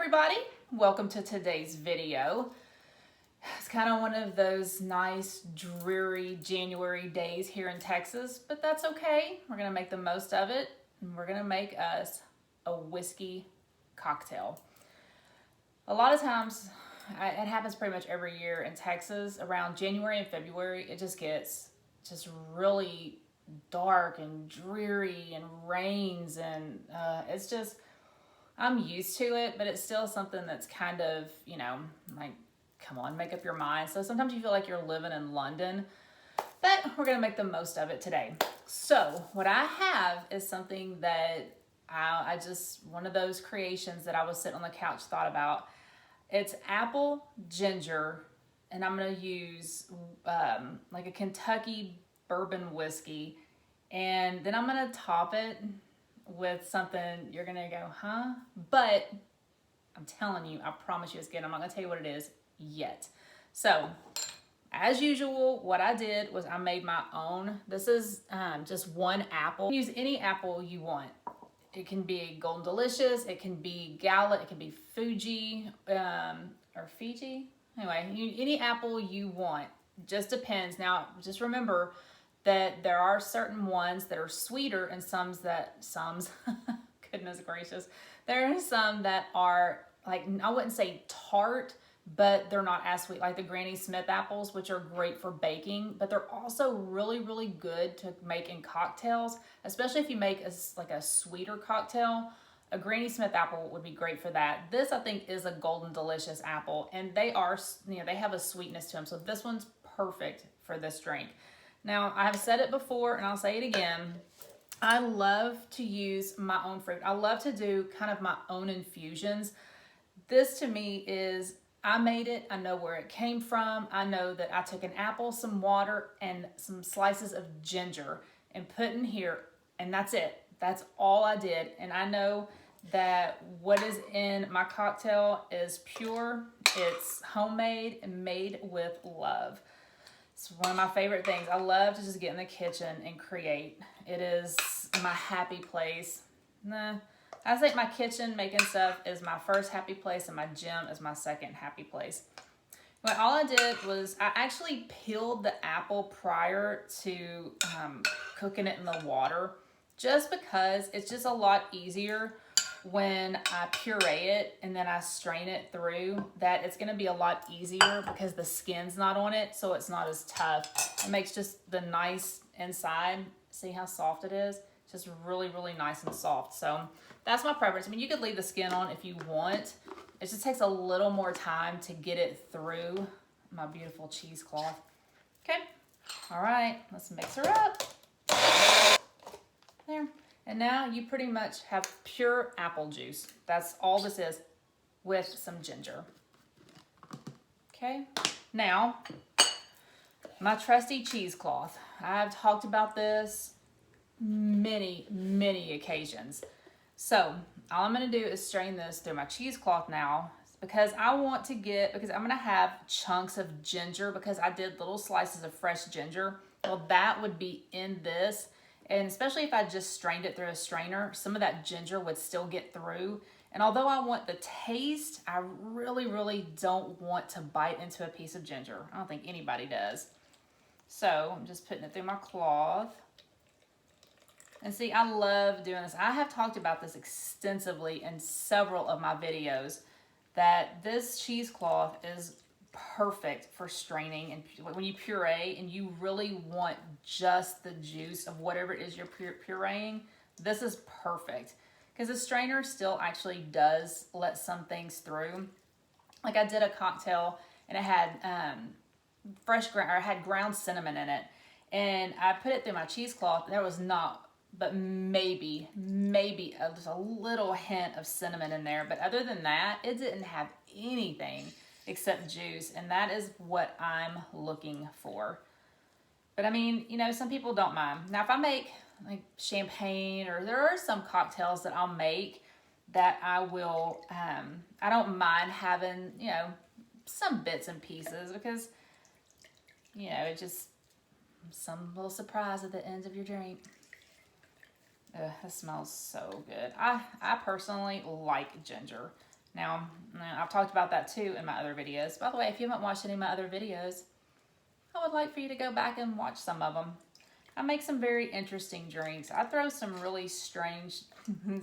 everybody, welcome to today's video. It's kind of one of those nice dreary January days here in Texas, but that's okay. We're gonna make the most of it and we're gonna make us a whiskey cocktail. A lot of times, it happens pretty much every year in Texas around January and February. It just gets really dark and dreary and rains and it's just, I'm used to it, but it's still something that's kind of, like, come on, make up your mind. So sometimes you feel like you're living in London, but we're going to make the most of it today. So what I have is something that I just, one of those creations that I was sitting on the couch, thought about. It's apple ginger, and I'm going to use like a Kentucky bourbon whiskey, and then I'm going to top it with something you're gonna go, huh? But I'm telling you, I promise you it's good. I'm not gonna tell you what it is yet. So, as usual, what I did was I made my own. This is just one apple. Use any apple you want. It can be Golden Delicious, it can be Gala, it can be Fuji, or Fiji. Anyway, any apple you want. Just depends. Now, just remember that there are certain ones that are sweeter and goodness gracious, there are some that are, like, I wouldn't say tart, but they're not as sweet, like the Granny Smith apples, which are great for baking, but they're also really, really good to make in cocktails, especially if you make a sweeter cocktail. A Granny Smith apple would be great for that. This, I think, is a Golden Delicious apple, and they are, they have a sweetness to them, so this one's perfect for this drink. Now, I have said it before, and I'll say it again. I love to use my own fruit. I love to do kind of my own infusions. This, to me, is, I made it. I know where it came from. I know that I took an apple, some water, and some slices of ginger and put in here, and that's it. That's all I did. And I know that what is in my cocktail is pure. It's homemade and made with love. It's one of my favorite things. I love to just get in the kitchen and create. It is my happy place. I think my kitchen making stuff is my first happy place, and my gym is my second happy place. Well, all I did was I actually peeled the apple prior to cooking it in the water, just because it's just a lot easier when I puree it and then I strain it through, that it's going to be a lot easier because the skin's not on it, so it's not as tough. It makes just the nice inside. See how soft it is? It's just really, really nice and soft. So that's my preference. I mean, you could leave the skin on if you want. It just takes a little more time to get it through my beautiful cheesecloth. Okay. All right. Let's mix her up. There. And now you pretty much have pure apple juice. That's all this is, with some ginger. Okay. Now, my trusty cheesecloth. I've talked about this many, many occasions. So all I'm going to do is strain this through my cheesecloth now, because I'm going to have chunks of ginger, because I did little slices of fresh ginger. Well, that would be in this. And especially if I just strained it through a strainer, some of that ginger would still get through. And although I want the taste, I really, really don't want to bite into a piece of ginger. I don't think anybody does. So I'm just putting it through my cloth. And see, I love doing this. I have talked about this extensively in several of my videos, that this cheesecloth is perfect for straining. And when you puree and you really want just the juice of whatever it is you're pureeing, this is perfect, because the strainer still actually does let some things through. Like, I did a cocktail and it had had ground cinnamon in it, and I put it through my cheesecloth. There was not, but maybe just a little hint of cinnamon in there, but other than that, it didn't have anything except juice, and that is what I'm looking for. But I mean, some people don't mind. Now, if I make like champagne, or there are some cocktails that I'll make that I will, I don't mind having, some bits and pieces, because, it just, some little surprise at the end of your drink. It smells so good. I personally like ginger. Now, I've talked about that too in my other videos. By the way, if you haven't watched any of my other videos, I would like for you to go back and watch some of them. I make some very interesting drinks. I throw some really strange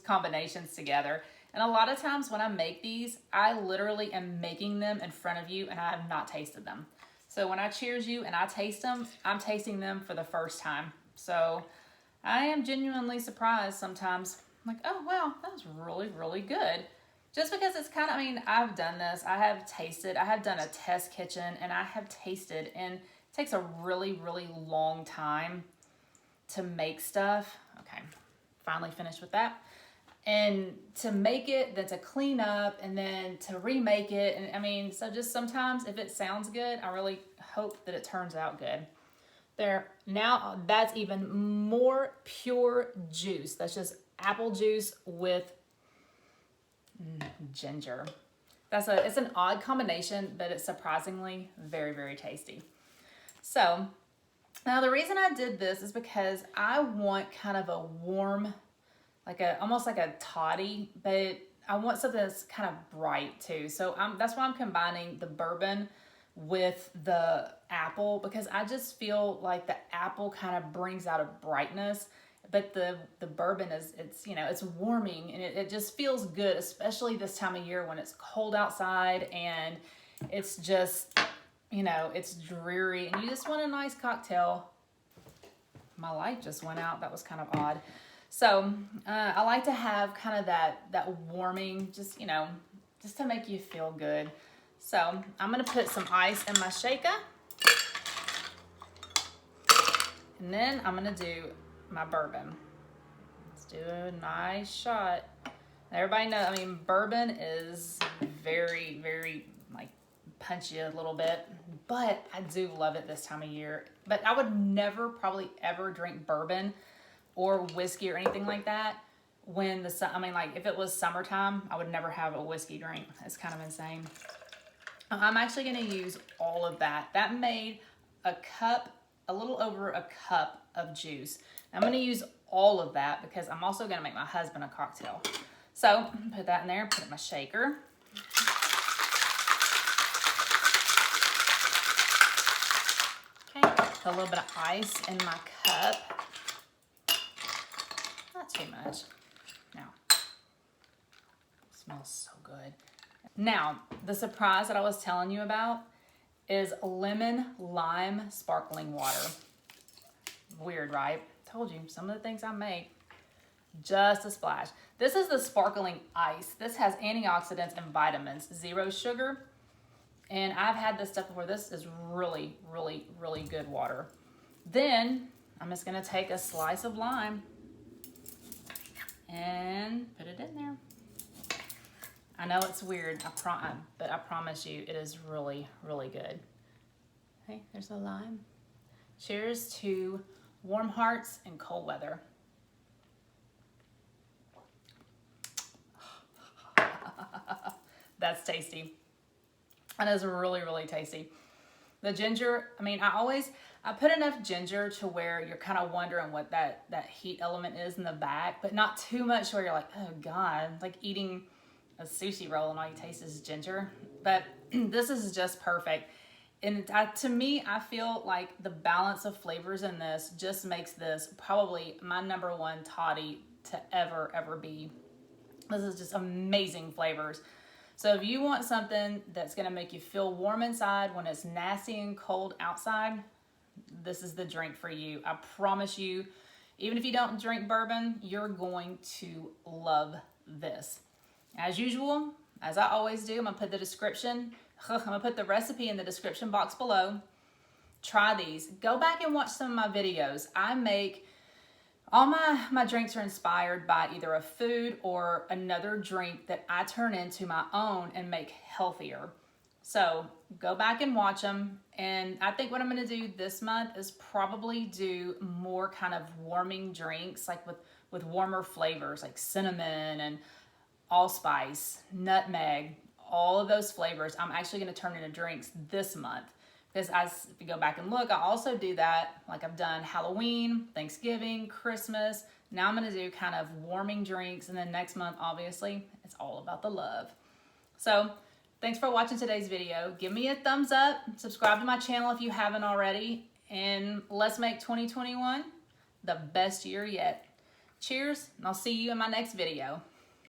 combinations together. And a lot of times when I make these, I literally am making them in front of you and I have not tasted them. So when I cheers you and I taste them, I'm tasting them for the first time. So I am genuinely surprised sometimes. I'm like, oh wow, that was really, really good. Just because it's kind of, I mean, I've done this. I have tasted, I have done a test kitchen and I have tasted, and it takes a really, really long time to make stuff. Okay, finally finished with that. And to make it, then to clean up, and then to remake it. And I mean, so just sometimes if it sounds good, I really hope that it turns out good. There, now that's even more pure juice. That's just apple juice with ginger. It's an odd combination, but it's surprisingly very, very tasty. So now the reason I did this is because I want kind of a warm, almost like a toddy, but I want something that's kind of bright too. So that's why I'm combining the bourbon with the apple, because I just feel like the apple kind of brings out a brightness, but the bourbon it's warming, and it just feels good, especially this time of year when it's cold outside and it's just, it's dreary and you just want a nice cocktail. My light just went out. That was kind of odd. So I like to have kind of that warming, just to make you feel good. So I'm gonna put some ice in my shaker, and then I'm gonna do my bourbon. Let's do a nice shot. Everybody knows, I mean, bourbon is very, very punchy a little bit, but I do love it this time of year. But I would never probably ever drink bourbon or whiskey or anything like that when if it was summertime, I would never have a whiskey drink. It's kind of insane. I'm actually going to use all of that. That made a little over a cup of juice. I'm going to use all of that because I'm also going to make my husband a cocktail. So put that in there, put it in my shaker. Okay, put a little bit of ice in my cup. Not too much. Now, it smells so good. Now, the surprise that I was telling you about is lemon lime sparkling water. Weird, right? Told you, some of the things I make, just a splash. This is the sparkling ice. This has antioxidants and vitamins, 0 sugar. And I've had this stuff before. This is really, really, really good water. Then I'm just gonna take a slice of lime and put it in there. I know it's weird, but I promise you it is really, really good. Okay, there's the lime. Cheers to warm hearts and cold weather. That's tasty. That is really, really tasty. The ginger, I mean, I put enough ginger to where you're kind of wondering what that heat element is in the back, but not too much where you're like, oh God, it's like eating a sushi roll and all you taste is ginger. But this is just perfect. And to me, I feel like the balance of flavors in this just makes this probably my #1 toddy to ever be. This is just amazing flavors. So if you want something that's gonna make you feel warm inside when it's nasty and cold outside, this is the drink for you. I promise you, even if you don't drink bourbon, you're going to love this. As usual, as I always do, I'm gonna put the recipe in the description box below. Try these. Go back and watch some of my videos. All my drinks are inspired by either a food or another drink that I turn into my own and make healthier. So go back and watch them. And I think what I'm gonna do this month is probably do more kind of warming drinks, like with warmer flavors, like cinnamon and allspice, nutmeg, all of those flavors. I'm actually gonna turn into drinks this month. Because if you go back and look, I also do that, like I've done Halloween, Thanksgiving, Christmas. Now I'm gonna do kind of warming drinks, and then next month, obviously, it's all about the love. So thanks for watching today's video. Give me a thumbs up, subscribe to my channel if you haven't already, and let's make 2021 the best year yet. Cheers, and I'll see you in my next video.